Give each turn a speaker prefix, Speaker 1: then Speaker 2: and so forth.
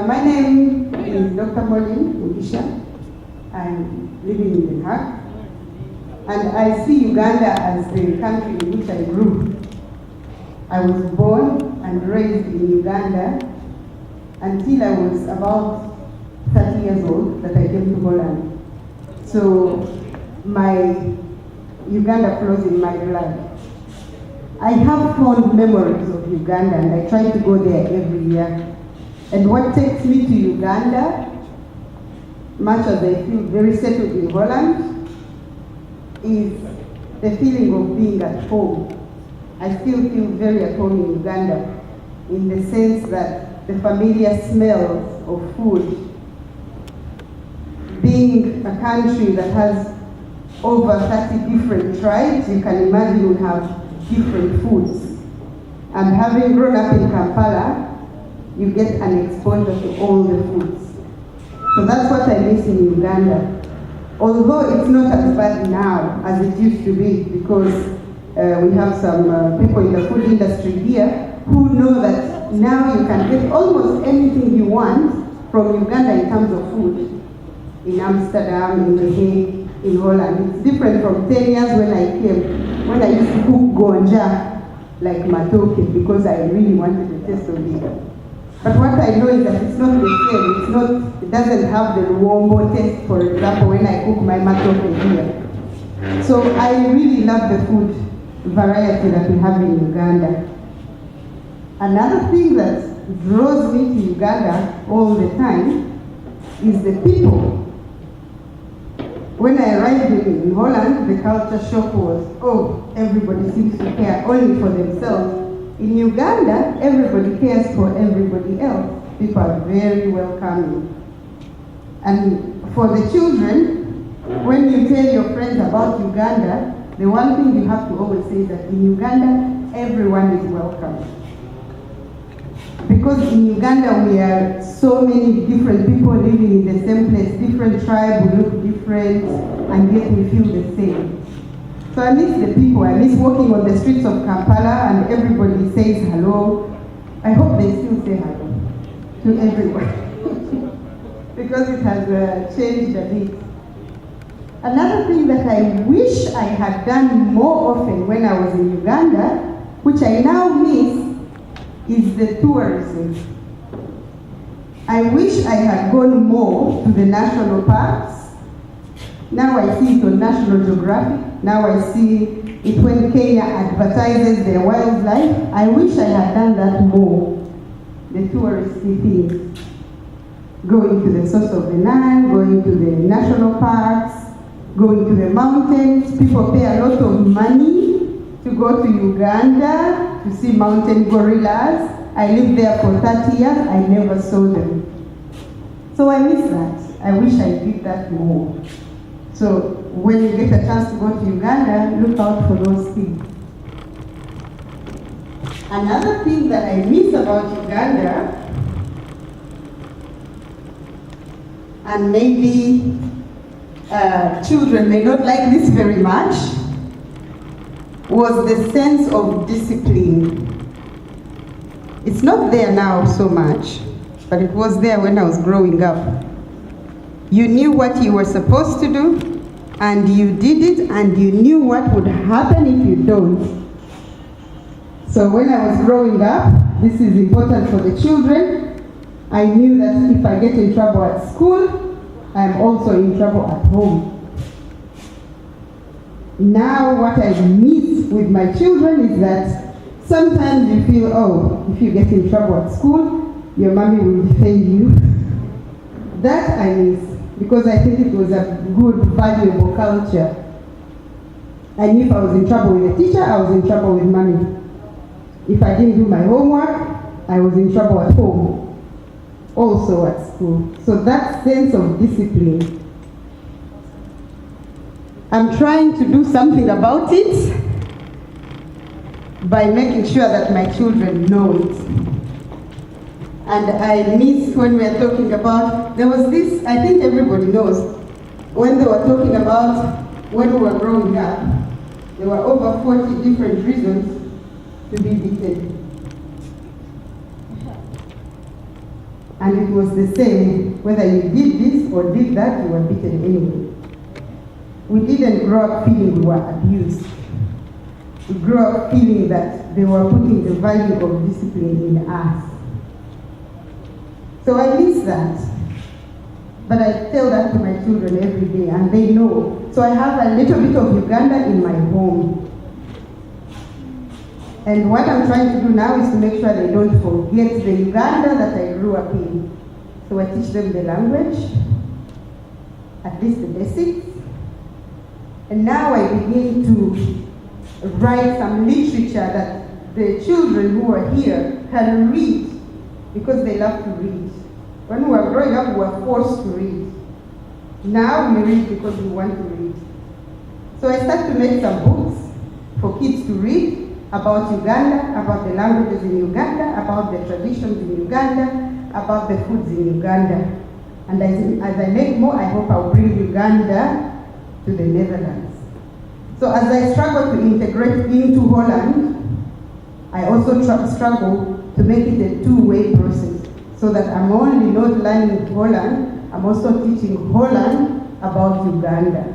Speaker 1: My name is Dr.Mollyn Mugisha. I'm living in The Hague, and I see Uganda as the country in which I grew. I was born and raised in Uganda until I was about 30 years old that I came to Holland. So my Uganda flows in my blood. I have fond memories of Uganda, and I try to go there every year. And what takes me to Uganda, much as I feel very settled in Holland, is the feeling of being at home. I still feel very at home in Uganda, in the sense that the familiar smells of food. Being a country that has over 30 different tribes, you can imagine we have different foods. And having grown up in Kampala, you get an exposure to all the foods. So that's what I miss in Uganda. Although it's not as bad now as it used to be, because we have some people in the food industry here who know that now you can get almost anything you want from Uganda in terms of food. In Amsterdam, in The Hague, in Holland. It's different from 10 years when I came, when I used to cook gonja like matoke because I really wanted the taste of it. But what I know is that it's not the same. It doesn't have the Luombo taste, for example, when I cook my matoke here. So I really love the food variety that we have in Uganda. Another thing that draws me to Uganda all the time is the people. When I arrived in Holland, the culture shock was, oh, everybody seems to care only for themselves. In Uganda, everybody cares for everybody else. People are very welcoming. And for the children, when you tell your friends about Uganda, the one thing you have to always say is that in Uganda, everyone is welcome. Because in Uganda, we are so many different people living in the same place, different tribes, we look different, and yet we feel the same. So I miss the people. I miss walking on the streets of Kampala and everybody says hello. I hope they still say hello to everyone because it has changed a bit. Another thing that I wish I had done more often when I was in Uganda, which I now miss, is the tourism. I wish I had gone more to the national parks. Now I see it on National Geographic. Now I see it when Kenya advertises their wildlife. I wish I had done that more. The touristy things. Going to the source of the Nile, going to the national parks, going to the mountains. People pay a lot of money to go to Uganda to see mountain gorillas. I lived there for 30 years. I never saw them. So I miss that. I wish I did that more. So when you get a chance to go to Uganda, look out for those things. Another thing that I miss about Uganda, and maybe children may not like this very much, was the sense of discipline. It's not there now so much, but it was there when I was growing up. You knew what you were supposed to do, and you did it, and you knew what would happen if you don't. So when I was growing up, this is important for the children, I knew that if I get in trouble at school, I'm also in trouble at home. Now what I miss with my children is that sometimes you feel, oh, if you get in trouble at school, your mommy will defend you. That I miss, because I think it was a good, valuable culture. I knew if I was in trouble with a teacher, I was in trouble with mommy. If I didn't do my homework, I was in trouble at home, also at school. So that sense of discipline, I'm trying to do something about it by making sure that my children know it. And I miss when we are talking about, there was this, I think everybody knows, when they were talking about when we were growing up, there were over 40 different reasons to be beaten. And it was the same, whether you did this or did that, you were beaten anyway. We didn't grow up feeling we were abused. We grew up feeling that they were putting the value of discipline in us. So I miss that. But I tell that to my children every day, and they know. So I have a little bit of Uganda in my home. And what I'm trying to do now is to make sure they don't forget the Uganda that I grew up in. So I teach them the language, at least the basics. And now I begin to write some literature that the children who are here can read because they love to read. When we were growing up, we were forced to read. Now we read because we want to read. So I start to make some books for kids to read about Uganda, about the languages in Uganda, about the traditions in Uganda, about the foods in Uganda. And as I make more, I hope I'll bring Uganda to the Netherlands. So as I struggle to integrate into Holland, I also struggle to make it a two-way process, so that I'm only not learning Holland, I'm also teaching Holland about Uganda.